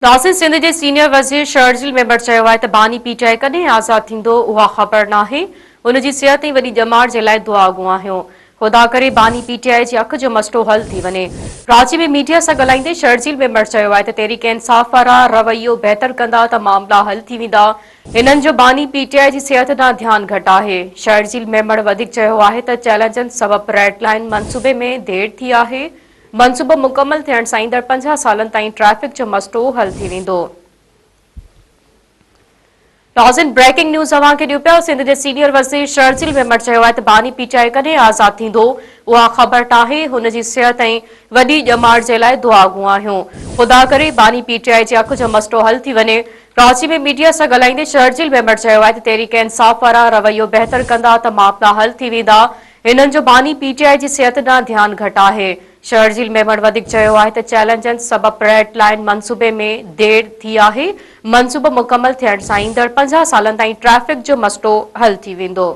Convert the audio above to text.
नासिर सिंध के सीनियर वज़ीर शर्जील मेंबर चयो आहे त बानी पीटीआई कॾहिं आज़ाद थींदो उहा ख़बर नाहे। उन जी सिहत ऐं वॾी ॼमार जे लाइ दुआ गुआहियो। ख़ुदा करे बानी पीटीआई जी अख जो मसइलो हल थी वञे। रांची में मीडिया सां ॻाल्हाईंदे शर्जील मेंबर चयो आहे त तहरीक इंसाफ़ वारा रवैयो बहितर कंदा त मामला हल थी वेंदा। इन्हनि जो बानी पीटीआई जी सिहत ॾांहुं ध्यानु घटि आहे। शर्जील मेंबर वधीक चयो आहे त चैलेंजनि सबबि रेड लाइन मंसूबे में देरि थी आहे। मंसूबो मुकमल थियण सां ईंदड़ 50 सालनि ताईं ट्रैफिक जो मसइलो हल थी वेंदो। नाज़रीन, ब्रेकिंग न्यूज़ अवां खे ॾियो पिया। सिंध जे सीनियर वज़ीर शर्जील मेंबर चयो आहे त बानी पीटीआई कॾहिं आज़ाद थींदो उहा ख़बर नाहे। हुन जी सिहत ऐं वॾी ॼमार जे लाइ दुआ गुआहियो। ख़ुदा करे बानी पीटीआई जे अख जो मसइलो हल थी वञे। रांची में मीडिया सां ॻाल्हाईंदे शर्जील मेंबर चयो आहे त तहरीक इंसाफ़ वारा रवैयो बहितर कंदा त मामला हल थी वेंदा। इन्हनि जो बानी पीटीआई जी सिहत ॾांहुं ध्यानु घटि आहे। शर्जील मेंबर वधीक चयो आहे त चैलेंजनि सबबि रेड लाइन मंसूबे में देरि थी आहे। मंसूबो मुकमल थियण सां ईंदड़ 50 सालनि ताईं ट्रैफिक जो मसइलो हल थी वेंदो।